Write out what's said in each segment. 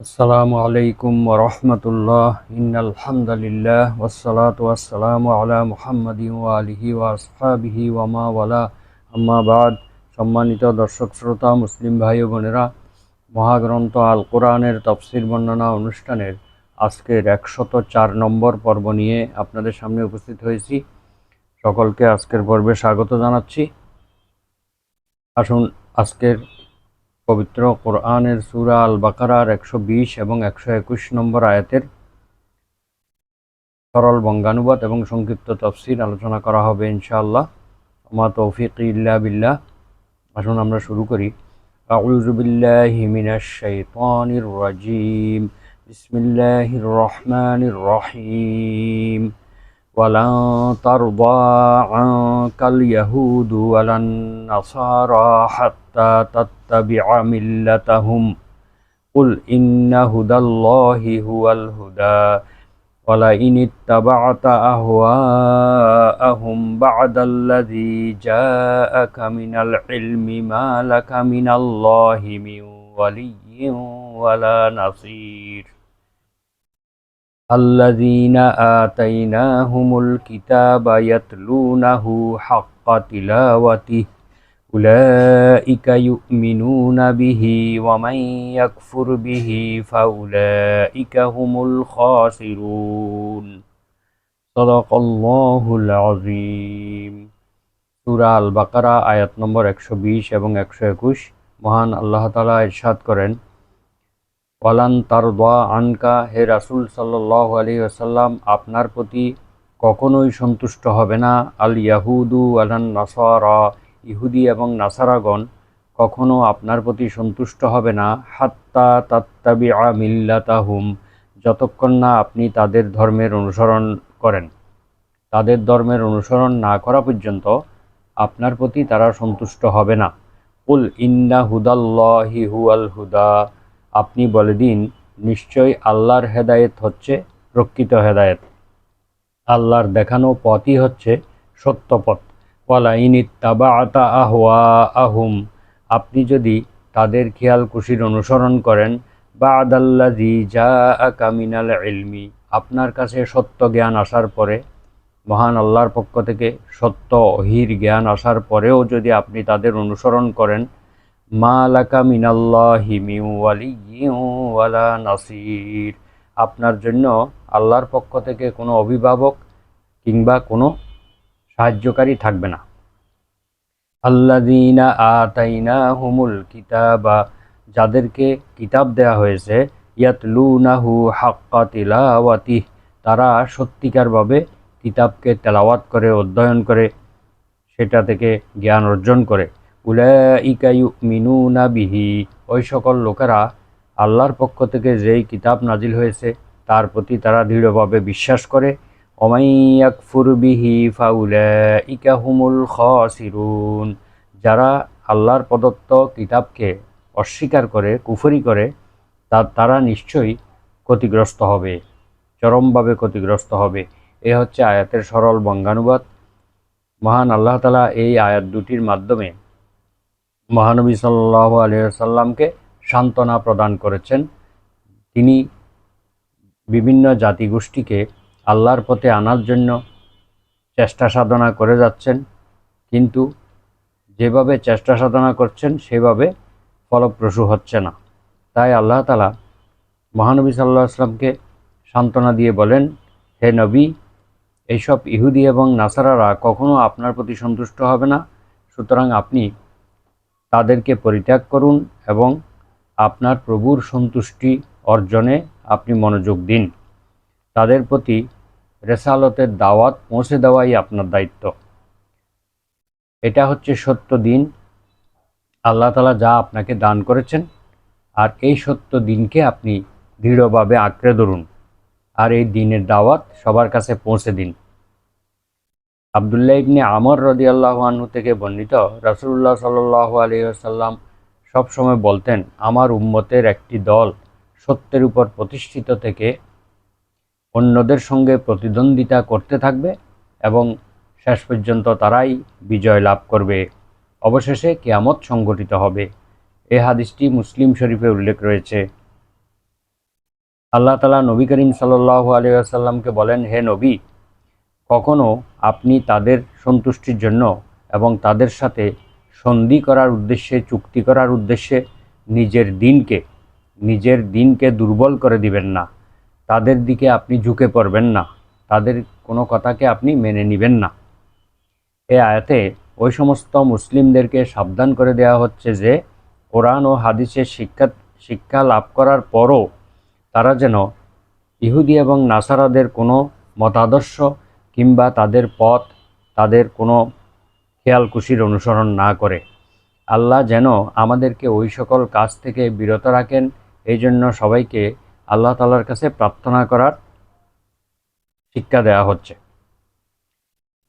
আসসালামু আলাইকুম ওয়া রাহমাতুল্লাহ। ইন্নাল হামদালিল্লাহ ওয়াসসালাতু ওয়াসসালামু আলা মুহাম্মাদিন ওয়া আলিহি ওয়া আসহাবিহি ওয়া মা ওয়ালা, আম্মা বাদ। সম্মানিত দর্শক শ্রোতা, মুসলিম ভাই ও বোনেরা, মহাগ্রন্থ আল কোরআনের তাফসীর বর্ণনা অনুষ্ঠানের আজকের 104 নম্বর পর্ব নিয়ে আপনাদের সামনে উপস্থিত হয়েছি। সকলকে আজকের পর্বে স্বাগত জানাচ্ছি। আসুন আজকের পবিত্র কোরআনের সূরা আল বাকারার 120 এবং 121 নম্বর আয়াতের সরল বঙ্গানুবাদ এবং সংক্ষিপ্ত তাফসীর আলোচনা করা হবে ইনশাআল্লাহ। ওমা তৌফিক ইল্লা বিল্লাহ। আসুন আমরা শুরু করি। আউযু বিল্লাহি মিনাশ শাইতানির রাজীম। বিসমিল্লাহির রহমানির রহিম। ওয়ালান তারদা আনকাল ইয়াহুদু ওয়ালান নাসারা হাত্তা তাত্তাবিআ মিল্লাতাহুম। কুল ইন্না হুদাল্লাহি হুয়াল হুদা ওয়ালাইন ইত্তাবা'তা আহওয়াআহুম বা'দাল্লাযী জাআকা মিনাল ইলমি মা লাকা মিনাল্লাহি মিন ওয়ালিয়্যিন ওয়ালা নাসীর। আল্লাযীনা আতাইনাহুমুল কিতাবা ইয়াতলুনাহু হাক্কা তিলাওয়াতিহি উলাইকা ইউমিনুনা বিহি ওয়া মান ইয়াকফুর বিহি ফাউলাইকা হুমুল খাসিরুন। সাদাকাল্লাহুল আযীম। সূরা আল বাকারা আয়াত নম্বর 120 এবং 121। মহান আল্লাহ তাআলা ইরশাদ করেন, ওয়ালান তারদা আনকা, হে রাসূল সাল্লাল্লাহু আলাইহি ওয়াসাল্লাম, আপনার প্রতি কখনোই সন্তুষ্ট হবে না আল ইয়াহুদু ওয়ালান নাসারা, ইহুদি এবং নাসারাগণ কখনো আপনার প্রতি সন্তুষ্ট হবে না, হাত্তা তাত্তাবিআ মিল্লাতাহুম, যতক্ষণ না আপনি তাদের ধর্মের অনুসরণ করেন। তাদের ধর্মের অনুসরণ না করা পর্যন্ত আপনার প্রতি তারা সন্তুষ্ট হবে না। কুল ইন্না হুদাল্লাহি হুয়াল হুদা, আপনি বলে দিন, নিশ্চয় আল্লাহর হেদায়েত হচ্ছে প্রকৃত হেদায়েত। আল্লাহর দেখানো পথই হচ্ছে সত্য পথ। ওয়ালাইন ইত্তাবা'তা আহওয়াআহুম, আপনি যদি তাদের খেয়াল খুশির অনুসরণ করেন, বা'দাল্লাযী জাআকা মিনাল ইলমি, আপনার কাছে সত্য জ্ঞান আসার পরে, মহান আল্লাহর পক্ষ থেকে সত্য ওহীর জ্ঞান আসার পরেও যদি আপনি তাদের অনুসরণ করেন, মা লাকা মিনাল্লাহি মিন ওয়ালিয়্যিন ওয়ালা নাসীর, আপনার জন্য আল্লাহর পক্ষ থেকে কোনো অভিভাবক কিংবা কোনো সাহায্যকারী থাকবে না। আল্লাযীনা আতাইনাহুমুল কিতাবা, যাদেরকে কিতাব দেয়া হয়েছে, ইয়াতলুনাহু হাক্কা তিলাওয়াতিহি, তারা সত্যিকারভাবে কিতাবকে তেলাওয়াত করে, অধ্যয়ন করে, সেটা থেকে জ্ঞান অর্জন করে। উলাইকা ইউমিনুনা বিহি, ওই সকল লোকেরা আল্লাহর পক্ষ থেকে যেই কিতাব নাজিল হয়েছে তার প্রতি তারা দৃঢ়ভাবে বিশ্বাস করে। ওয়া মান ইয়াকফুর বিহি ফাউলাইকা হুমুল খাসিরুন, যারা আল্লাহর প্রদত্ত কিতাবকে অস্বীকার করে, কুফরি করে, তারা নিশ্চয়ই ক্ষতিগ্রস্ত হবে, চরমভাবে ক্ষতিগ্রস্ত হবে। এ হচ্ছে আয়াতের সরল বঙ্গানুবাদ। মহান আল্লাহ তাআলা এই আয়াত দুটির মাধ্যমে মহানবী সাল্লাল্লাহু আলাইহি ওয়াসাল্লামকে সান্ত্বনা প্রদান করেছেন। তিনি বিভিন্ন জাতিগোষ্ঠীকে আল্লাহর পথে আনার জন্য চেষ্টা সাধনা করে যাচ্ছেন, কিন্তু যেভাবে চেষ্টা সাধনা করছেন সেভাবে ফলপ্রসূ হচ্ছে না। তাই আল্লাহ তাআলা মহানবী সাল্লাল্লাহু আলাইহি ওয়াসাল্লামকে সান্ত্বনা দিয়ে বলেন, হে নবী, এইসব ইহুদি এবং নাসারারা কখনো আপনার প্রতি সন্তুষ্ট হবে না, সুতরাং আপনি তাদেরকে পরিত্যাগ করুন এবং আপনার প্রভুর সন্তুষ্টি অর্জনে আপনি মনোযোগ দিন। তাদের প্রতি রেসালতের দাওয়াত পৌঁছে দেওয়াই আপনার দায়িত্ব। এটা হচ্ছে সত্য দিন, আল্লাহ তাআলা যা আপনাকে দান করেছেন, আর এই সত্য দিনকে আপনি দৃঢ়ভাবে আঁকড়ে ধরুন আর এই দিনের দাওয়াত সবার কাছে পৌঁছে দিন। আব্দুল্লাহ ইবনে আমর রাদিয়াল্লাহু আনহু থেকে বর্ণিত, রাসূলুল্লাহ সাল্লাল্লাহু আলাইহি ওয়াসাল্লাম সবসময় বলতেন, আমার উম্মতের একটি দল সত্যের উপর প্রতিষ্ঠিত থেকে অন্যদের সঙ্গে প্রতিদ্বন্দ্বিতা করতে থাকবে এবং শেষ পর্যন্ত তারাই বিজয় লাভ করবে। অবশেষে কিয়ামত সংঘটিত হবে। এ হাদিসটি মুসলিম শরীফে উল্লেখ রয়েছে। আল্লাহ তাআলা নবী করিম সাল্লাল্লাহু আলাইহি ওয়াসাল্লামকে বলেন, হে নবী, কখনো আপনি তাদের সন্তুষ্টির জন্য এবং তাদের সাথে সন্ধি করার উদ্দেশ্যে, চুক্তি করার উদ্দেশ্যে নিজের দিনকে দুর্বল করে দিবেন না। তাদের দিকে আপনি ঝুঁকে পড়বেন না, তাদের কোনো কথাকে আপনি মেনে নিবেন না। এই আয়াতে ওই সমস্ত মুসলিমদেরকে সাবধান করে দেওয়া হচ্ছে যে কোরআন ও হাদিসের শিক্ষা লাভ করার পরও তারা যেন ইহুদি এবং নাসারাদের কোনো মতাদর্শ কিংবা তাদের পথ, তাদের কোনো খেয়ালখুশির অনুসরণ না করে। আল্লাহ যেন আমাদেরকে ওই সকল কাজ থেকে বিরত রাখেন, এই জন্য সবাইকে আল্লাহ তাআলার কাছে প্রার্থনা করার শিক্ষা দেওয়া হচ্ছে।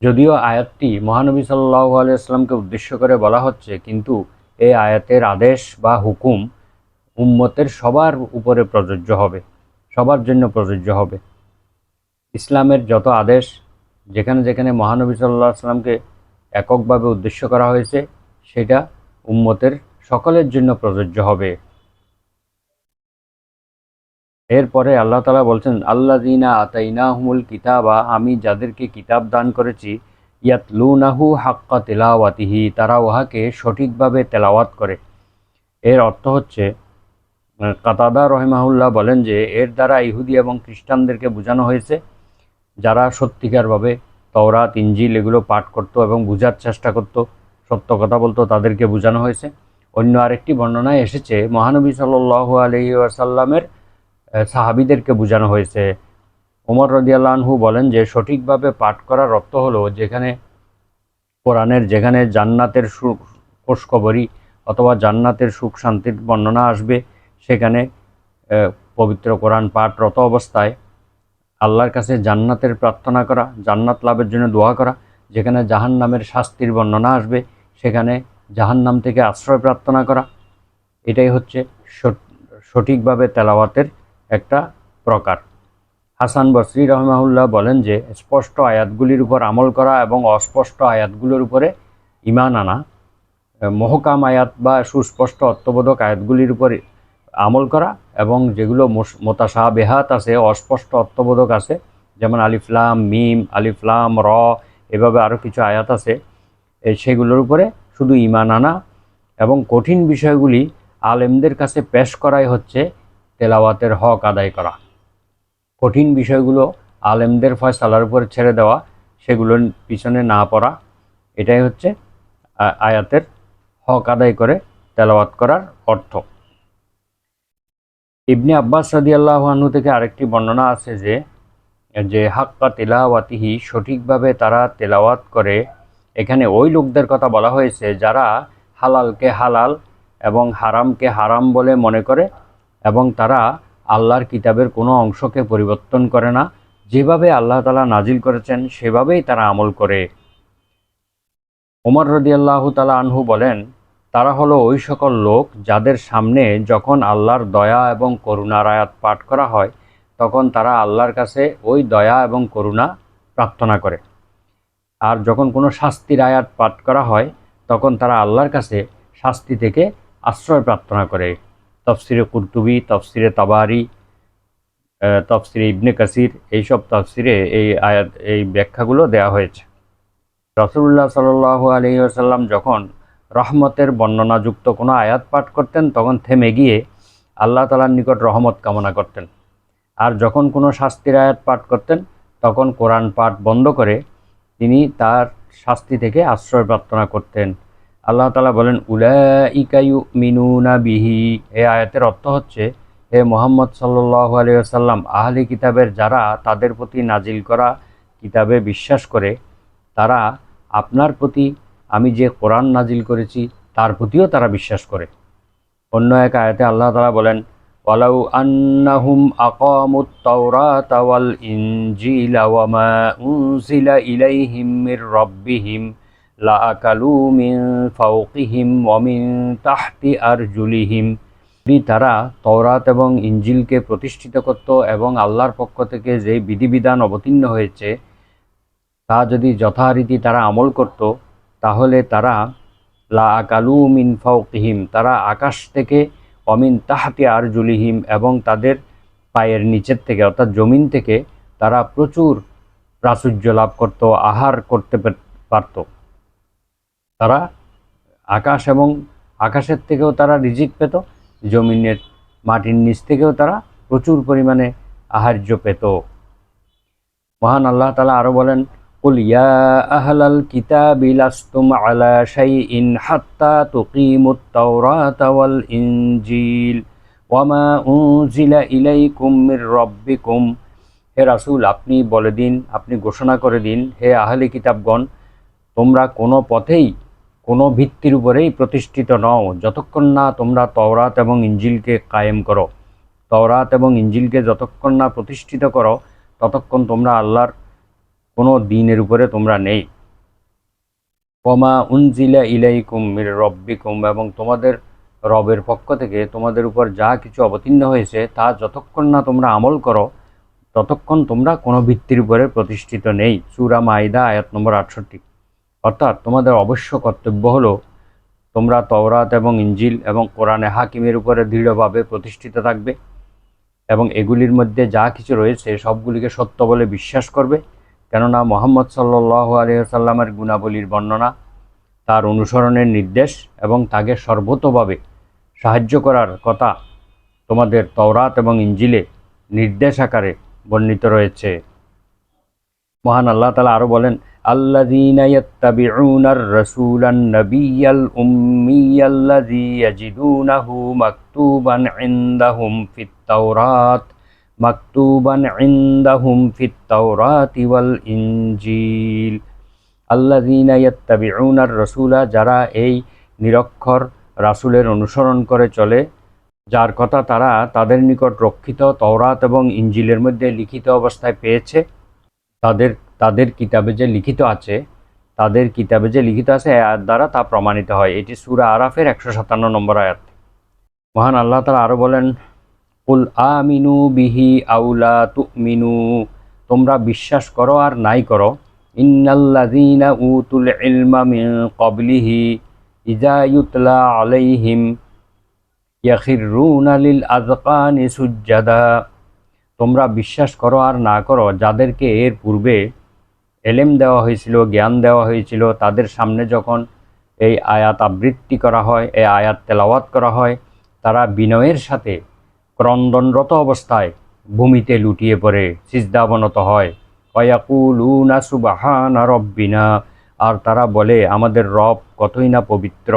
যদিও আয়াতটি মহানবী সাল্লাল্লাহু আলাইহি ওয়াসাল্লামকে উদ্দেশ্য করে বলা হচ্ছে, কিন্তু এই আয়াতের আদেশ বা হুকুম উম্মতের সবার উপরে প্রযোজ্য হবে, সবার জন্য প্রযোজ্য হবে। ইসলামের যত আদেশ যেখানে যেখানে মহানবী সাল্লাল্লাহু আলাইহি ওয়াসাল্লামকে এককভাবে উদ্দেশ্য করা হয়েছে, সেটা উম্মতের সকলের জন্য প্রযোজ্য হবে। এরপরে আল্লাহ তাআলা বলছেন, আল্লাযীনা আতাইনাহুমুল কিতাবা, আমি যাদেরকে কিতাব দান করেছি, ইয়াতলুনাহু হাক্কা তিলাওয়াতিহি, তারা উহাকে সঠিকভাবে তেলাওয়াত করে। এর অর্থ হচ্ছে, কাতাদা রহিমাহুল্লাহ বলেন যে এর দ্বারা ইহুদি এবং খ্রিস্টানদেরকে বোঝানো হয়েছে যারা সত্যিকারভাবে তাওরাত, ইনজিল এগুলো পাঠ করত এবং বোঝার চেষ্টা করত, সত্য কথা বলতো, তাদেরকে বোঝানো হয়েছে। অন্য আরেকটি বর্ণনায় এসেছে মহানবী সাল্লাল্লাহু আলাইহি ওয়াসাল্লামের সাহাবীদেরকে বোঝানো হয়েছে। ওমর রাদিয়াল্লাহু আনহু বলেন যে সঠিকভাবে পাঠ করার অর্থ হলো যেখানে কোরআনের যেখানে জান্নাতের খোশখবরি অথবা জান্নাতের সুখ শান্তির বর্ণনা আসবে, সেখানে পবিত্র কোরআন পাঠরত অবস্থায় আল্লাহর কাছে জান্নাতের প্রার্থনা করা, জান্নাত লাভের জন্য দোয়া করা। যেখানে জাহান্নামের শাস্তির বর্ণনা আসবে, সেখানে জাহান্নাম থেকে আশ্রয় প্রার্থনা করা। এটাই হচ্ছে সঠিকভাবে তেলাওয়াতের একটা প্রকার। হাসান বসরি রহমাহুল্লাহ বলেন যে স্পষ্ট আয়াতগুলির উপর আমল করা এবং অস্পষ্ট আয়াতগুলোর উপরে ঈমান আনা, মহকাম আয়াত বা সুস্পষ্ট অর্থবোধক আয়াতগুলির উপর আমল করা, এবং যেগুলো মুতাশাবিহাত আছে, অস্পষ্ট অর্থবোধক আছে, যেমন আলিফ লাম মিম, আলিফ লাম র, এভাবে আরও কিছু আয়াত আছে, সেগুলোর উপরে শুধু ঈমান আনা এবং কঠিন বিষয়গুলি আলেমদের কাছে পেশ করাই হচ্ছে তেলাওয়াতের হক আদায় করা। কঠিন বিষয়গুলো আলেমদের ফয়সালার উপর ছেড়ে দেওয়া, সেগুলোর পিছনে না পড়া, এটাই হচ্ছে আয়াতের হক আদায় করে তেলাওয়াত করার অর্থ। ইবনে আব্বাস রাদিয়াল্লাহু আনহু থেকে আরেকটি বর্ণনা আছে যে হাক্কা তিলাওয়াতিহি, সঠিকভাবে তারা তেলাওয়াত করে। এখানে ওই লোকদের কথা বলা হয়েছে যারা হালালকে হালাল এবং হারামকে হারাম বলে মনে করে, এবং তারা আল্লাহর কিতাবের কোনো অংশকে পরিবর্তন করে না, যেভাবে আল্লাহ তাআলা নাজিল করেছেন সেভাবেই তারা আমল করে। ওমর রাদিয়াল্লাহু তাআলা আনহু বলেন, তারা হলো ওই সকল লোক যাদের সামনে যখন আল্লাহর দয়া এবং করুণার আয়াত পাঠ করা হয়, তখন তারা আল্লাহর কাছে ওই দয়া এবং করুণা প্রার্থনা করে। আর যখন কোনো শাস্তির আয়াত পাঠ করা হয়, তখন তারা আল্লাহর কাছে শাস্তি থেকে আশ্রয় প্রার্থনা করে। তাফসিরে কুরতুবি, তাফসিরে তাবারি, তাফসিরে ইবনে কাসির, এইসব তাফসিরে এই ব্যাখ্যাগুলো দেওয়া হয়েছে। রাসূলুল্লাহ সাল্লাল্লাহু আলাইহি ওয়াসাল্লাম যখন রহমতের বর্ণনাযুক্ত কোনো আয়াত পাঠ করতেন, তখন থেমে গিয়ে আল্লাহ তাআলার নিকট রহমত কামনা করতেন। আর যখন কোনো শাস্তির আয়াত পাঠ করতেন, তখন কোরআন পাঠ বন্ধ করে তিনি তার শাস্তি থেকে আশ্রয় প্রার্থনা করতেন। আল্লাহ তাআলা বলেন, উলাইকা ইউমিনুনা বিহি, এই আয়াতের অর্থ হচ্ছে, হে মুহাম্মদ সাল্লাল্লাহু আলাইহি ওয়াসাল্লাম, আহলি কিতাবের যারা তাদের প্রতি নাজিল করা কিতাবে বিশ্বাস করে, তারা আপনার প্রতি আমি যে কোরআন নাজিল করেছি তার প্রতিও তারা বিশ্বাস করে। অন্য এক আয়াতে আল্লাহ তাআলা বলেন, ওয়ালাউ আন্নাহুম আকামুত তাওরাতা ওয়াল ইনজিলা ওয়া মা উনজিলা ইলাইহিম মির রাব্বিহিম লাআকালু মিন ফাওকিহিম ওয়া মিন তাহতি আরজুলিহিম। যদি তারা তওরাত এবং ইনজিলকে প্রতিষ্ঠিত করত এবং আল্লাহর পক্ষ থেকে যে বিধিবিধান অবতীর্ণ হয়েছে তা যদি যথারীতি তারা আমল করত, তাহলে তারা লাআকালু মিন ফাওকিহিম, তারা আকাশ থেকে, অমিন তাহতি আরজুলিহিম, এবং তাদের পায়ের নিচের থেকে অর্থাৎ জমিন থেকে তারা প্রচুর প্রাচুর্য লাভ করত, আহার করতে পারত। তারা আকাশ এবং আকাশের থেকেও তারা রিজিক পেত, জমিনের মাটির নিচ থেকেও তারা প্রচুর পরিমাণে আহার্য পেত। মহান আল্লাহ তাআলা আরো বলেন, কুল ইয়া আহলাল কিতাবি লাস্তুম আলা শাইইন হাত্তা তুকিমুত তাওরাতা ওয়াল ইনজিল ওয়ামা উনজিলা ইলাইকুম মির রাব্বিকুম। হে রাসূল, আপনি বলে দিন, আপনি ঘোষণা করে দিন, হে আহলে কিতাবগণ, তোমরা কোনো পথেই কোনো ভিত্তির উপরেই প্রতিষ্ঠিত নও যতক্ষণ না তোমরা তওরাত এবং ইনজিলকে কায়েম করো। তওরাত এবং ইনজিলকে যতক্ষণ না প্রতিষ্ঠিত করো ততক্ষণ তোমরা আল্লাহর কোনো দ্বীনের উপরে তোমরা নেই। ওয়ামা উনজিলা ইলাইকুম মির রাব্বিকুম, এবং তোমাদের রবের পক্ষ থেকে তোমাদের উপর যা কিছু অবতীর্ণ হয়েছে তা যতক্ষণ না তোমরা আমল করো ততক্ষণ তোমরা কোনো ভিত্তির উপরে প্রতিষ্ঠিত নেই। সূরা মাইদা আয়াত নম্বর 68। অর্থাৎ তোমাদের অবশ্য কর্তব্য হলো তোমরা তওরাত এবং ইনজিল এবং কোরআনে হাকিমের উপরে দৃঢ়ভাবে প্রতিষ্ঠিত থাকবে এবং এগুলির মধ্যে যা কিছু রয়েছে সবগুলিকে সত্য বলে বিশ্বাস করবে। কেননা মুহাম্মদ সাল্লাল্লাহু আলাইহি ওয়াসাল্লামের গুণাবলীর বর্ণনা, তার অনুসরণের নির্দেশ এবং তাকে সর্বতোভাবে সাহায্য করার কথা তোমাদের তওরাত এবং ইনজিলে নির্দেশ আকারে বর্ণিত রয়েছে। মহান আল্লাহ তাআলা আরো বলেন, আল্লাযীনা ইয়াত্তাবিউনার রাসূলান নাবিয়্যাল উম্মিয়াল্লাযী ইয়াজিদুনাহু মাকতুবান ফিত তাওরাতি ওয়াল ইনজিল। আল্লাযীনা ইয়াত্তাবিউনার রাসূলা, যারা এই নিরক্ষর রাসূলের অনুসরণ করে চলে, যার কথা তারা তাদের নিকট রক্ষিত তওরাত এবং ইনজিলের মধ্যে লিখিত অবস্থায় পেয়েছে। তাদের কিতাবে যে লিখিত আছে এই আয়াত দ্বারা তা প্রমাণিত হয়। এটি সূরা আরাফের 157 নম্বর আয়াত। মহান আল্লাহ তাআলা আরো বলেন, কুল আমিনু বিহি আউলা তুমিনু, তোমরা বিশ্বাস করো আর নাই করো। ইন্নাল্লাযীনা উতুল ইলমা মিন ক্বাবলিহি ইযা ইউতলা আলাইহিম ইয়াখিরুনা লিল আযকানি সুজ্জাদা। তোমরা বিশ্বাস করো আর না করো যাদেরকে এর পূর্বে এলেম দেওয়া হয়েছিল, জ্ঞান দেওয়া হয়েছিল, তাদের সামনে যখন এই আয়াত আবৃত্তি করা হয়, এই আয়াত তেলাওয়াত করা হয়, তারা বিনয়ের সাথে ক্রন্দনরত অবস্থায় ভূমিতে লুটিয়ে পড়ে সিজদাবনত হয়। ওয়ায়াকুলুনা সুবহানা রব্বিনা, আর তারা বলে আমাদের রব কতই না পবিত্র।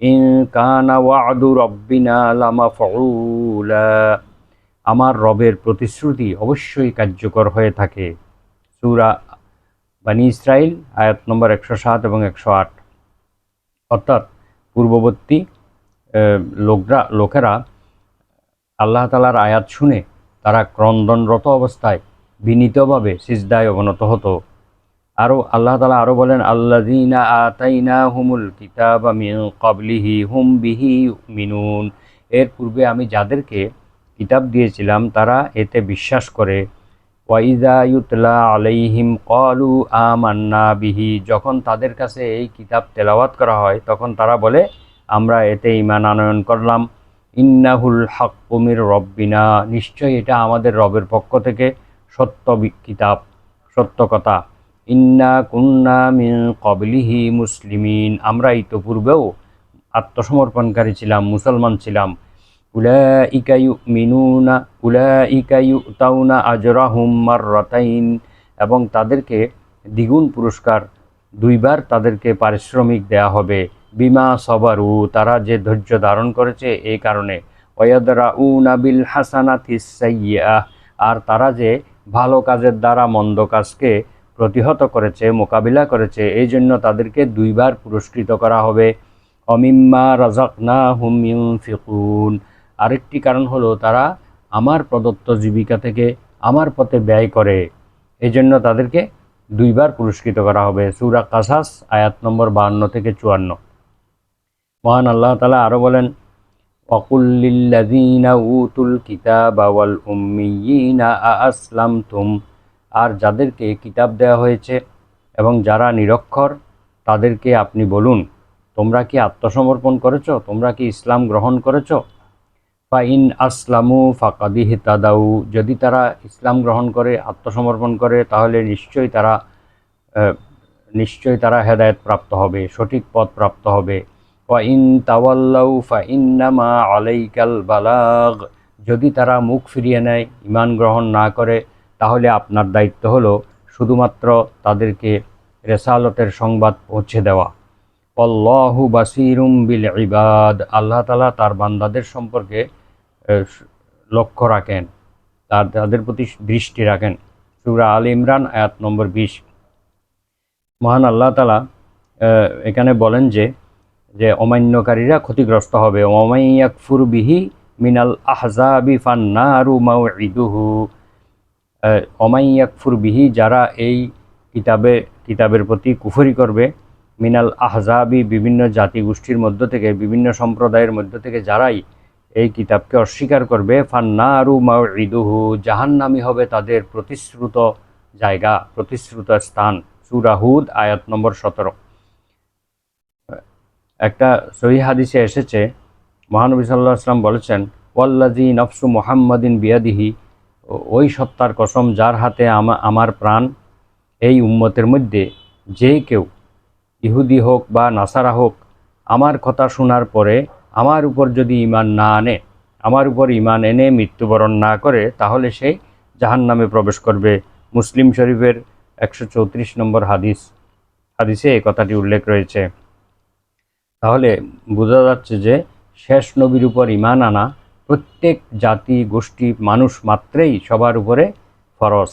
ইন কানা ওয়াদু রব্বিনা লামাফউলা, আমার রবের প্রতিশ্রুতি অবশ্যই কার্যকর হয়ে থাকে। সূরা বানী ইসরাইল আয়াত নম্বর 107 এবং 108। অর্থাৎ পূর্ববর্তী লোকেরা আল্লাহ তাআলার আয়াত শুনে তারা ক্রন্দনরত অবস্থায় বিনীতভাবে সিজদায় অবনত হতো। আরও আল্লাহ তাআলা আরও বলেন, আল্লাযীনা আতাইনাহুমুল কিতাবা মিন ক্বাবলিহি হুম বিহি ইউমিনুন, এর পূর্বে আমি যাদেরকে কিতাব দিয়েছিলাম তারা এতে বিশ্বাস করে। ওয়াইযা ইউতলা আলাইহিম ক্বালু আমান্না বিহি, যখন তাদের কাছে এই কিতাব তেলাওয়াত করা হয় তখন তারা বলে আমরা এতে ঈমান আনয়ন করলাম। ইন্নাহুল হাক্কু মির রব্বিনা, নিশ্চয়ই এটা আমাদের রবের পক্ষ থেকে সত্য কিতাব, সত্য কথা। ইন্না কুন্না মিন ক্বাবলিহি মুসলিমিন, আমরা ইতোপূর্বেও আত্মসমর্পণকারী ছিলাম, মুসলমান ছিলাম। উলাইকা ইউতাউনা আজরাহুম মাররাতাইন, এবং তাদেরকে দ্বিগুণ পুরস্কার, দুইবার তাদেরকে পারিশ্রমিক দেয়া হবে। বিমা সবারু, তারা যে ধৈর্য ধারণ করেছে এই কারণে। ওয়ায়াদরাউনা বিল হাসানাতিস সাইয়্যাহ, আর তারা যে ভালো কাজের দ্বারা মন্দ কাজকে প্রতিহত করেছে, মোকাবিলা করেছে, এই জন্য তাদেরকে দুইবার পুরস্কৃত করা হবে। অমিম্মা রাযাকনাহুম ইউনফিকুন, আরেকটি কারণ হলো তারা আমার প্রদত্ত জীবিকা থেকে আমার পথে ব্যয় করে, এই জন্য তাদেরকে দুইবার পুরস্কৃত করা হবে। সূরা কাসাস আয়াত নম্বর 52 থেকে 54। মহান আল্লাহ তাআলা আরো বলেন, ওয়াকুল লিল্লাযীনা উতুল কিতাবা ওয়াল উম্মিয়িনা আসলামতুম, আর যাদেরকে কিতাব দেওয়া হয়েছে এবং যারা নিরক্ষর তাদেরকে আপনি বলুন তোমরা কি আত্মসমর্পণ করেছো, তোমরা কি ইসলাম গ্রহণ করেছো। ফাইন আসলামু ফাকাদ ইহতাদাউ, যদি তারা ইসলাম গ্রহণ করে আত্মসমর্পণ করে তাহলে আহ, নিশ্চয়ই তারা হেদায়েত প্রাপ্ত হবে, সঠিক পথ প্রাপ্ত হবে। ওয়াইন তাওয়াল্লাউ ফাইন্নামা আলাইকাল বালাগ, যদি তারা মুখ ফিরিয়ে নেয়, ঈমান গ্রহণ না করে, তাহলে আপনার দায়িত্ব হলো শুধুমাত্র তাদেরকে রেসালতের সংবাদ পৌঁছে দেওয়া। আল্লাহু বাসিরুম বিল ইবাদ, আল্লাহ তাআলা তার বান্দাদের সম্পর্কে লক্ষ্য রাখেন, তাদের প্রতি দৃষ্টি রাখেন। সূরা আল ইমরান আয়াত নম্বর 20। মহান আল্লাহ তাআলা এখানে বলেন যে যে অমান্যকারীরা ক্ষতিগ্রস্ত হবে। ওয়ামাই ইয়াকফুর বিহি মিনাল আহজাবি ফান্নারু মাউইদুহু, ওমাই ইয়াকফুর বিহি, যারা এই কিতাবের প্রতি কুফরি করবে, মিনাল আহজাবি, বিভিন্ন জাতি গোষ্ঠীর মধ্য থেকে, বিভিন্ন সম্প্রদায়ের মধ্য থেকে যারাই এই কিতাবকে অস্বীকার করবে, ফান্নারু মাউইদুহু, জাহান্নামী হবে তাদের প্রতিশ্রুত জায়গা, প্রতিশ্রুত স্থান। সূরা হুদ আয়াত নম্বর 17। একটা সহিহ হাদিসে এসেছে, মহানবী সাল্লাল্লাহু আলাইহি ওয়াসাল্লাম বলেছেন, ওয়াল্লাযী নফসু মুহাম্মাদিন বিয়াদিহি, ওই সত্তার কসম যার হাতে আমার প্রাণ, এই উম্মতের মধ্যে যে কেউ, ইহুদি হোক বা নাসারা হোক, আমার কথা শোনার পরে আমার উপর যদি ঈমান না আনে, আমার উপর ঈমান এনে মৃত্যুবরণ না করে, তাহলে সে জাহান্নামে প্রবেশ করবে। মুসলিম শরীফের 134 নম্বর হাদিসে এই কথাটি উল্লেখ রয়েছে। তাহলে বোঝা যাচ্ছে যে শেষ নবীর উপর ঈমান আনা প্রত্যেক জাতি গোষ্ঠী মানুষ মাত্রেই সবার উপরে ফরজ।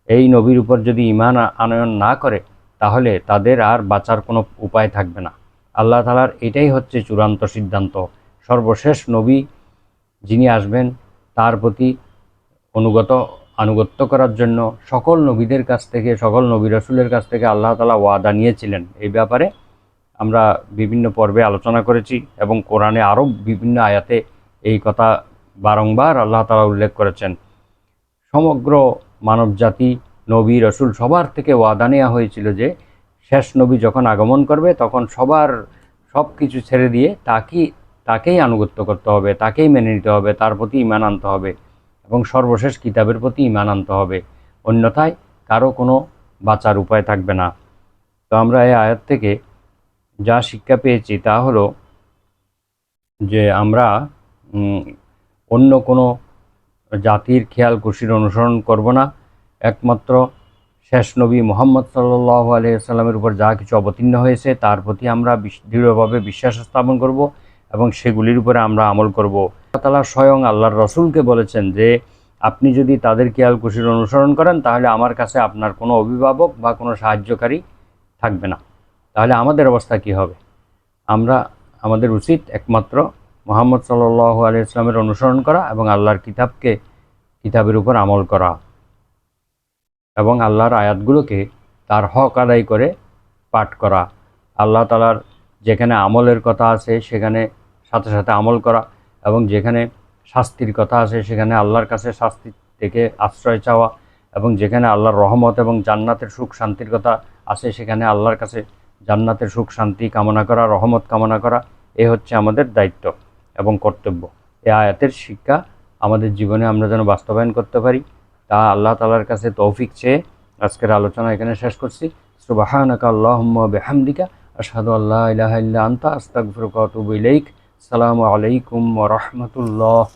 এই নবীর উপর যদি ঈমান আনয়ন না করে, তাহলে তাদের আর বাঁচার কোনো উপায় থাকবে না। আল্লাহ তাআলার এটাই হচ্ছে চূড়ান্ত সিদ্ধান্ত। সর্বশেষ নবী যিনি আসবেন, তার প্রতি আনুগত্য করার জন্য সকল নবীদের কাছ থেকে, সকল নবী রাসূলের কাছ থেকে আল্লাহ তাআলা ওয়াদা নিয়েছিলেন। এই ব্যাপারে আমরা বিভিন্ন পর্বে আলোচনা করেছি এবং কোরআনে আরও বিভিন্ন আয়াতে এই কথা বারংবার আল্লাহ তাআলা উল্লেখ করেছেন। সমগ্র মানবজাতি, নবী রসুল সবার থেকে ওয়াদা নেওয়া হয়েছিল যে শেষ নবী যখন আগমন করবে তখন সব কিছু ছেড়ে দিয়ে তাকেই আনুগত্য করতে হবে, তাকেই মেনে নিতে হবে, তার প্রতি ঈমান আনতে হবে এবং সর্বশেষ কিতাবের প্রতি ঈমান আনতে হবে। অন্যথায় কারো কোনো বাঁচার উপায় থাকবে না। তো আমরা এই আয়াত থেকে যা শিক্ষা পেয়েছি তা হলো যে আমরা অন্য কোনো জাতির খেয়াল খুশির অনুসরণ করব না। একমাত্র শেষ নবী মুহাম্মদ সাল্লাল্লাহু আলাইহি ওয়াসাল্লামের উপর যা কিছু অবতীর্ণ হয়েছে তার প্রতি আমরা দৃঢ়ভাবে বিশ্বাস স্থাপন করব এবং সেগুলির উপরে আমরা আমল করব। আল্লাহ তাআলা স্বয়ং আল্লাহর রসুলকে বলেছেন যে আপনি যদি তাদের খেয়াল খুশির অনুসরণ করেন, তাহলে আমার কাছে আপনার কোনো অভিভাবক বা কোনো সাহায্যকারী থাকবে না। তাহলে আমাদের অবস্থা কী হবে? আমাদের উচিত একমাত্র মুহাম্মদ সাল্লাল্লাহু আলাইহি ওয়াসাল্লামের অনুসরণ করা এবং আল্লাহর কিতাবের উপর আমল করা এবং আল্লাহর আয়াতগুলোকে তার হক আদায় করে পাঠ করা। আল্লাহ তাআলার যেখানে আমলের কথা আছে সেখানে সাথে সাথে আমল করা, এবং যেখানে শাস্তির কথা আছে সেখানে আল্লাহর কাছে শাস্তি থেকে আশ্রয় চাওয়া, এবং যেখানে আল্লাহর রহমত এবং জান্নাতের সুখ শান্তির কথা আছে সেখানে আল্লাহর কাছে জান্নাতের সুখ শান্তি কামনা করা, রহমত কামনা করা। এ হচ্ছে আমাদের দায়িত্ব এবং কর্তব্য। এই আয়াতের শিক্ষা আমাদের জীবনে আমরা যেন বাস্তবায়ন করতে পারি, তা আল্লাহ তাআলার কাছে তৌফিক চেয়ে আজকের আলোচনা এখানে শেষ করছি। সুবহানাকা আল্লাহুম্মা ওয়া বিহামদিকা আশহাদু আল্লা ইলাহা ইল্লা আনতা আস্তাগফিরুকা ওয়া আতুবু ইলাইক। আসসালামু আলাইকুম ওয়া রাহমাতুল্লাহ।